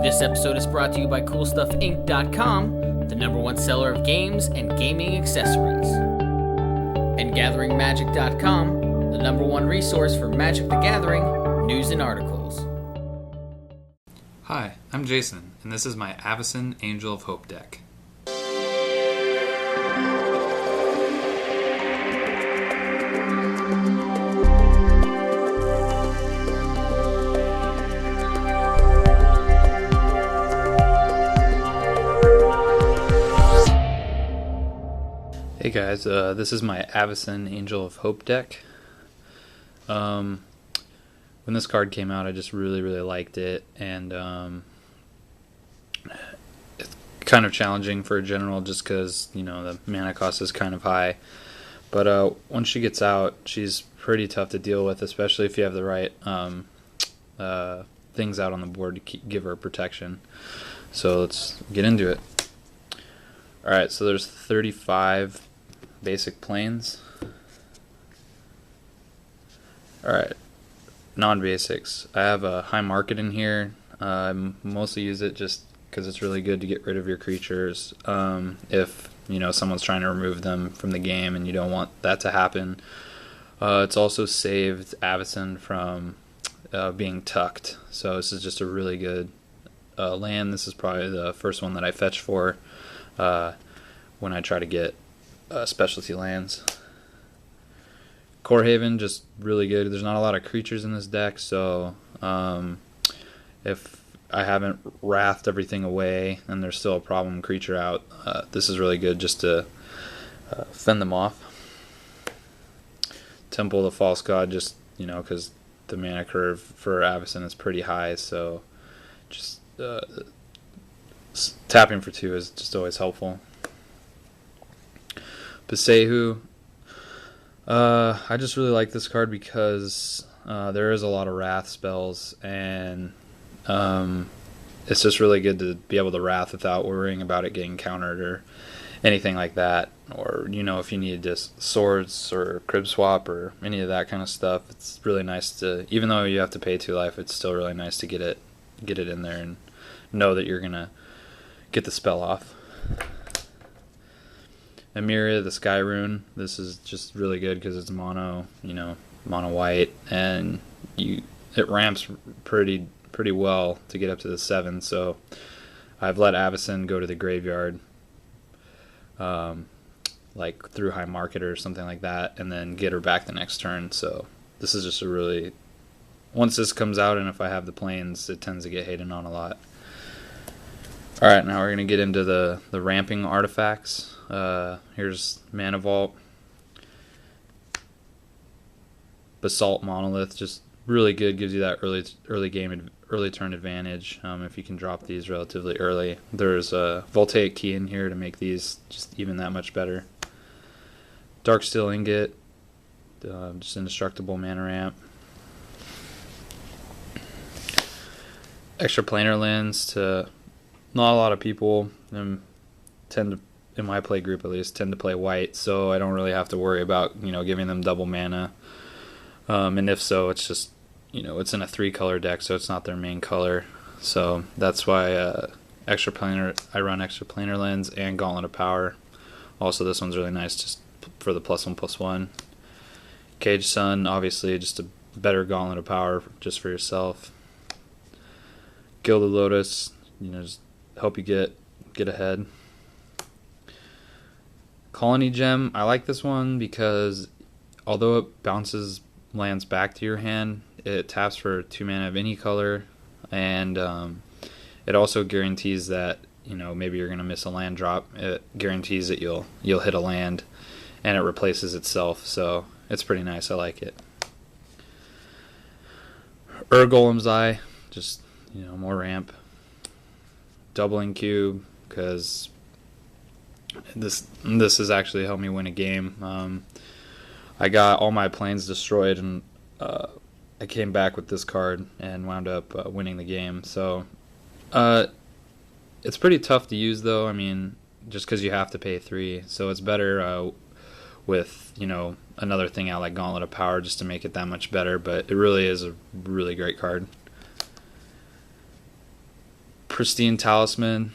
This episode is brought to you by CoolStuffInc.com, the #1 seller of games and gaming accessories. And GatheringMagic.com, the #1 resource for Magic the Gathering news and articles. Hi, I'm Jason, and this is my Avacyn Angel of Hope deck. Hey guys, this is my Avacyn Angel of Hope deck. When this card came out, I just really liked it, and it's kind of challenging for a general just because, you know, the mana cost is kind of high. But once she gets out, she's pretty tough to deal with, especially if you have the right things out on the board to give her protection. So let's get into it. Alright, so there's 35 basic planes. Alright, non-basics. I have a high market in here. I mostly use it just because it's really good to get rid of your creatures. If, you know, someone's trying to remove them from the game and you don't want that to happen. It's also saved Avacyn from being tucked. So this is just a really good land. This is probably the first one that I fetch for when I try to get specialty lands. Kor Haven, just really good. There's not a lot of creatures in this deck, so if I haven't wrathed everything away and there's still a problem creature out, this is really good just to fend them off. Temple of the False God, just, you know, because the mana curve for Avacyn is pretty high, so just tapping for 2 is just always helpful. Boseiju, I just really like this card because there is a lot of wrath spells, and it's just really good to be able to wrath without worrying about it getting countered or anything like that. Or, you know, if you need just swords or crib swap or any of that kind of stuff, it's really nice to, even though you have to pay 2 life, it's still really nice to get it in there and know that you're gonna get the spell off. Emeria, the Sky Rune. This is just really good because it's mono, you know, mono white, and it ramps pretty well to get up to the 7. So I've let Avacyn go to the graveyard, like through high market or something like that, and then get her back the next turn. So this is just a really, once this comes out, and if I have the planes, it tends to get hated on a lot. Alright, now we're going to get into the ramping artifacts. Here's Mana Vault. Basalt Monolith, just really good, gives you that early turn advantage if you can drop these relatively early. There's a Voltaic Key in here to make these just even that much better. Darksteel Ingot, just indestructible mana ramp. Extraplanar Lens, to not a lot of people tend to, in my play group at least, tend to play white, so I don't really have to worry about, you know, giving them double mana. And if so, it's just, you know, it's in a 3-color deck, so it's not their main color. So that's why I run Extraplanar Lens and Gauntlet of Power. Also, this one's really nice just for the +1/+1. Cage Sun, obviously just a better Gauntlet of Power just for yourself. Gilded Lotus, you know, just help you get ahead. Khalni Gem, I like this one because although it bounces lands back to your hand, it taps for 2 mana of any color, and it also guarantees that, you know, maybe you're going to miss a land drop. It guarantees that you'll hit a land and it replaces itself, so it's pretty nice. I like it. Ur-Golem's Eye, just, you know, more ramp. Doubling Cube, because this has actually helped me win a game. I got all my planes destroyed, and I came back with this card and wound up winning the game. So it's pretty tough to use, though. I mean, just because you have to pay 3, so it's better with, you know, another thing out like Gauntlet of Power just to make it that much better. But it really is a really great card. Pristine Talisman,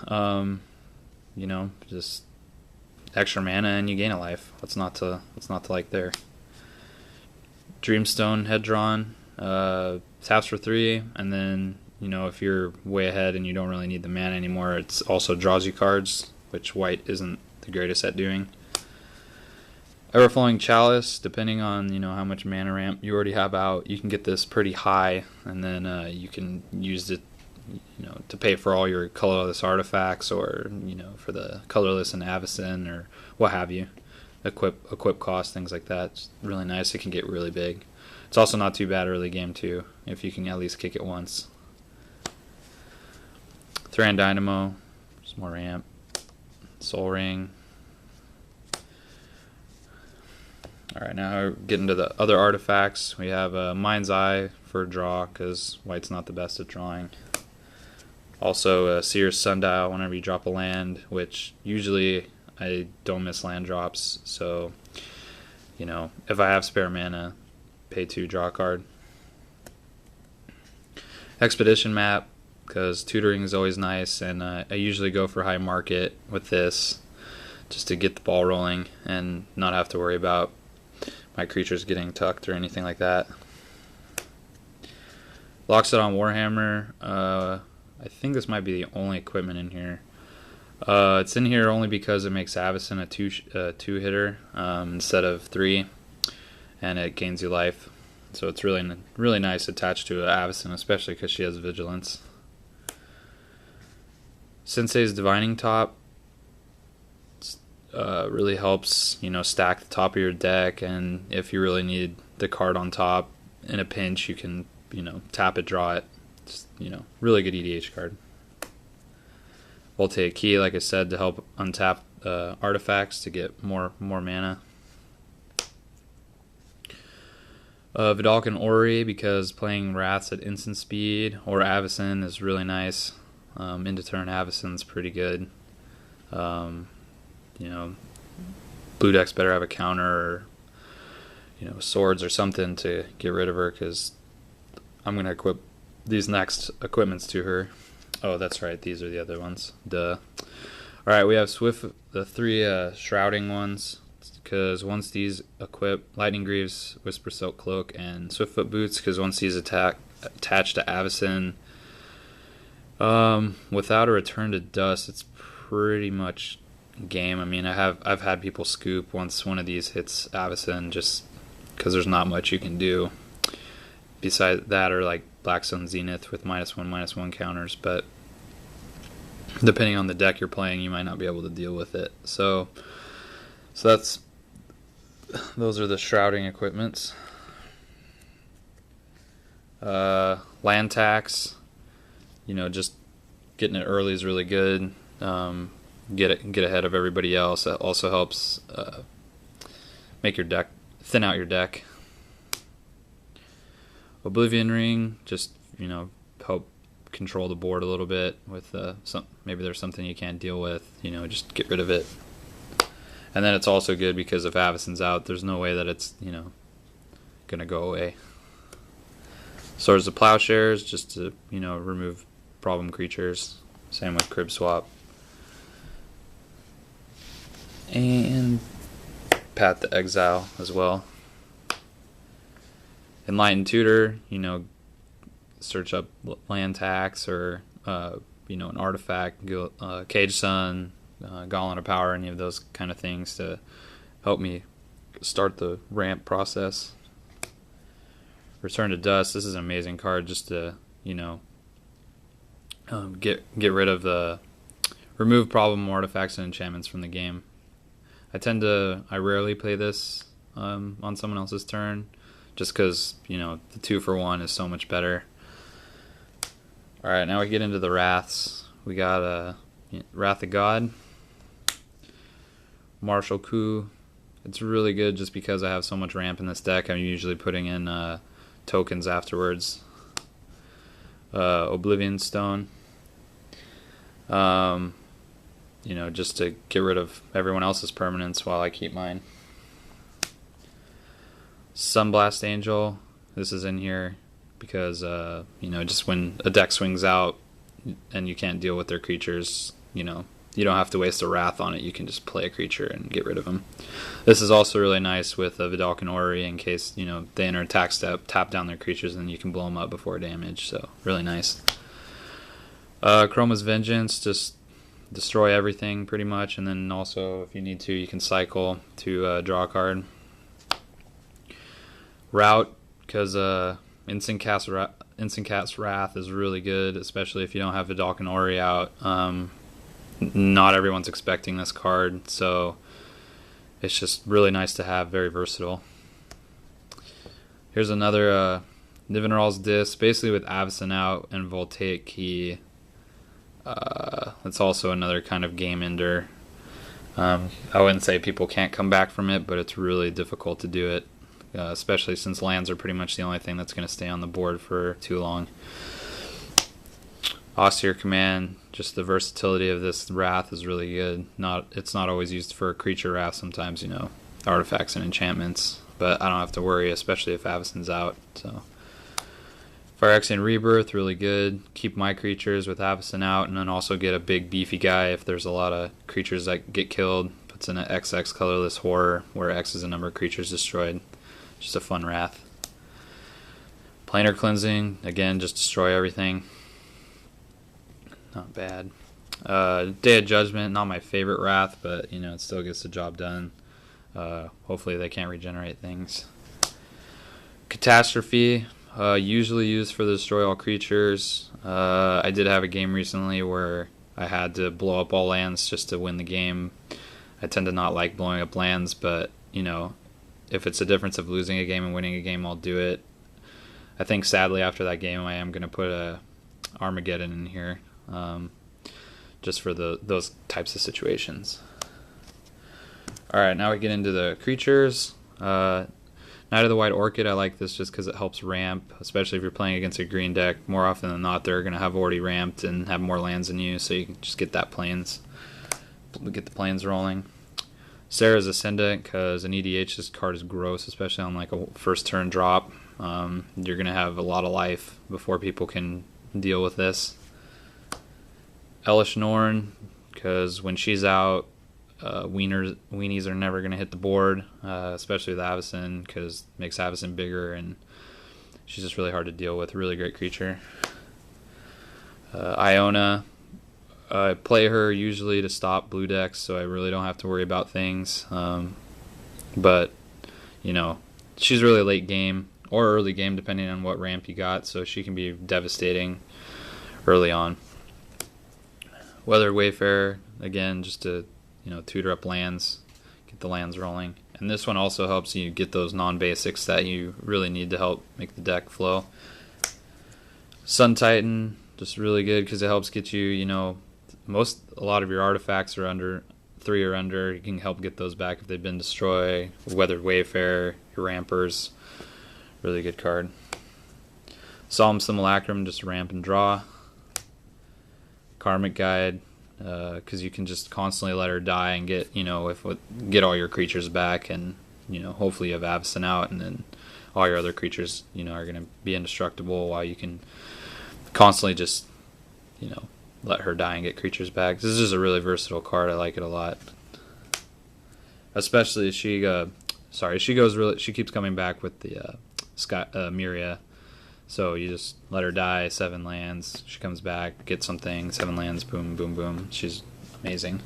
you know, just extra mana and you gain a life. What's not to like there? Dreamstone Hedron, taps for 3, and then, you know, if you're way ahead and you don't really need the mana anymore, it also draws you cards, which white isn't the greatest at doing. Everflowing Chalice, depending on, you know, how much mana ramp you already have out, you can get this pretty high, and then you can use it, you know, to pay for all your colorless artifacts, or, you know, for the colorless and Avacyn or what have you. Equip cost, things like that. It's really nice. It can get really big. It's also not too bad early game too, if you can at least kick it once. Thran Dynamo, some more ramp. Soul Ring. Alright, now we're getting to the other artifacts. We have Mind's Eye for draw, because white's not the best at drawing. Also, Seer's Sundial whenever you drop a land, which usually I don't miss land drops. So, you know, if I have spare mana, pay 2, draw a card. Expedition Map, because tutoring is always nice, and I usually go for high market with this, just to get the ball rolling and not have to worry about my creatures getting tucked or anything like that. Loxodon Warhammer, I think this might be the only equipment in here. It's in here only because it makes Avacyn a 2-hitter instead of 3, and it gains you life. So it's really nice attached to Avacyn, especially because she has Vigilance. Sensei's Divining Top really helps, you know, stack the top of your deck, and if you really need the card on top in a pinch, you can, you know, tap it, draw it. Just, you know, really good EDH card. Voltaic Key, like I said, to help untap artifacts to get more mana. Vedalken Orrery, because playing Wraths at instant speed, or Avacyn is really nice. Into turn Avacyn's pretty good. You know, blue decks better have a counter, or, you know, swords or something to get rid of her, because I'm going to equip these next equipments to her. Oh, that's right, these are the other ones. Duh. Alright, we have the 3 shrouding ones, because once these equip, Lightning Greaves, Whispersilk Cloak, and Swiftfoot Boots, because once these attached to Avacyn, without a return to dust, it's pretty much game. I mean, I've had people scoop once one of these hits Avacyn, just because there's not much you can do besides that, or like Black Sun Zenith with -1/-1 counters, but depending on the deck you're playing, you might not be able to deal with it. So those are the shrouding equipments. Land tax, you know, just getting it early is really good. Get ahead of everybody else. That also helps make your deck, thin out your deck. Oblivion Ring, just, you know, help control the board a little bit with maybe there's something you can't deal with, you know, just get rid of it. And then it's also good because if Avacyn's out, there's no way that it's, you know, gonna go away. Swords of Plowshares, just to, you know, remove problem creatures. Same with Crib Swap. And Path to Exile as well. Enlightened Tutor, you know, search up land tax, or you know, an artifact, Cage Sun, Gauntlet of Power, any of those kind of things to help me start the ramp process. Return to Dust, this is an amazing card just to, you know, get rid of remove problem artifacts and enchantments from the game. I rarely play this on someone else's turn, just because, you know, the 2-for-1 is so much better. Alright, now we get into the Wraths. We got Wrath of God, Martial Coup. It's really good just because I have so much ramp in this deck. I'm usually putting in tokens afterwards. Oblivion Stone. You know, just to get rid of everyone else's permanents while I keep mine. Sunblast Angel. This is in here because, you know, just when a deck swings out, and you can't deal with their creatures, you know, you don't have to waste a wrath on it. You can just play a creature and get rid of them. This is also really nice with a Vedalken Orrery in case, you know, they enter attack step, tap down their creatures, and you can blow them up before damage. So really nice. Chroma's Vengeance, just destroy everything pretty much, and then also if you need to, you can cycle to draw a card. Rout, because instant cast Wrath is really good, especially if you don't have Vedalken Orrery out. Not everyone's expecting this card, so it's just really nice to have, very versatile. Here's another Nivenral's Disc, basically with Avacyn out and Voltaic Key. It's also another kind of game ender. I wouldn't say people can't come back from it, but it's really difficult to do it, especially since lands are pretty much the only thing that's going to stay on the board for too long. Austere Command, just the versatility of this wrath is really good. It's not always used for creature wrath. Sometimes, you know, artifacts and enchantments, but I don't have to worry, especially if Avacyn's out. So Phyrexian Rebirth, really good. Keep my creatures with Avacyn out, and then also get a big beefy guy if there's a lot of creatures that get killed. Puts in an XX colorless horror where X is the number of creatures destroyed. Just a fun wrath. Planar Cleansing, again, just destroy everything. Not bad. Day of Judgment, not my favorite wrath, but you know, it still gets the job done. Hopefully they can't regenerate things. Catastrophe, usually used for the destroy all creatures. I did have a game recently where I had to blow up all lands just to win the game. I tend to not like blowing up lands, but you know, if it's a difference of losing a game and winning a game, I'll do it. I think sadly after that game I am going to put a Armageddon in here. Just for those types of situations. Alright, now we get into the creatures. Knight of the White Orchid, I like this just because it helps ramp, especially if you're playing against a green deck. More often than not, they're going to have already ramped and have more lands than you, so you can just get that plains. Get the plains rolling. Serra's Ascendant, because an EDH, this card is gross, especially on like a first turn drop. You're going to have a lot of life before people can deal with this. Elish Norn, because when she's out, weenies are never going to hit the board, especially with Avacyn, because it makes Avacyn bigger, and she's just really hard to deal with. Really great creature. Iona, I play her usually to stop blue decks, so I really don't have to worry about things. But, you know, she's really late game, or early game, depending on what ramp you got, so she can be devastating early on. Weathered Wayfarer, again, just to, you know, tutor up lands, get the lands rolling. And this one also helps you get those non-basics that you really need to help make the deck flow. Sun Titan, just really good because it helps get you, you know, a lot of your artifacts are under 3 or under. You can help get those back if they've been destroyed. Weathered Wayfarer, your rampers, really good card. Solemn Simulacrum, just ramp and draw. Karmic Guide, because you can just constantly let her die and get, you know, get all your creatures back, and you know, hopefully you have Avacyn out, and then all your other creatures, you know, are going to be indestructible while you can constantly just, you know, let her die and get creatures back. This is just a really versatile card. I like it a lot. Especially she keeps coming back with the Emeria. So you just let her die, 7 lands, she comes back, get something, 7 lands, boom, boom, boom. She's amazing.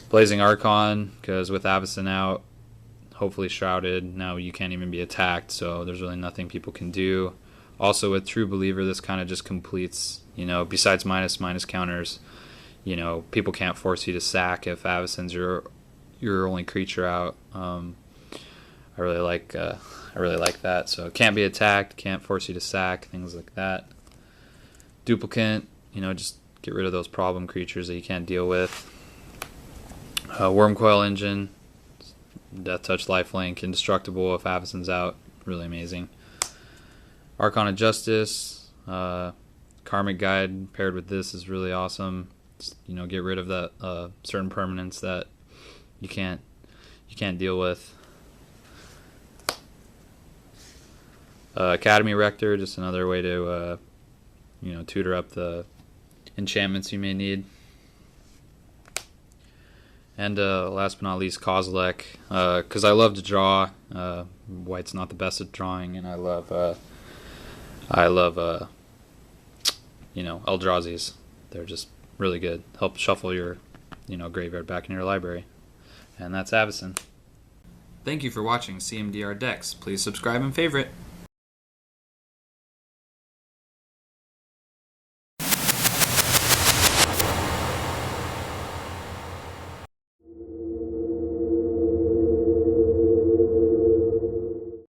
Blazing Archon, because with Avacyn out, hopefully shrouded, now you can't even be attacked, so there's really nothing people can do. Also with True Believer, this kind of just completes, you know, besides minus counters, you know, people can't force you to sack if Avacyn's your only creature out. I really like that. So can't be attacked, can't force you to sack, things like that. Duplicant, you know, just get rid of those problem creatures that you can't deal with. Wormcoil Engine, Death Touch, Lifelink, indestructible if Avacyn's out, really amazing. Archon of Justice, Karmic Guide paired with this is really awesome. Just, you know, get rid of that certain permanents that you can't deal with. Academy Rector, just another way to you know, tutor up the enchantments you may need. And last but not least, Kozilek, because I love to draw. White's not the best at drawing, and I love Eldrazi's. They're just really good. Help shuffle your, graveyard back in your library. And that's Avacyn. Thank you for watching CMDR Decks. Please subscribe and favorite.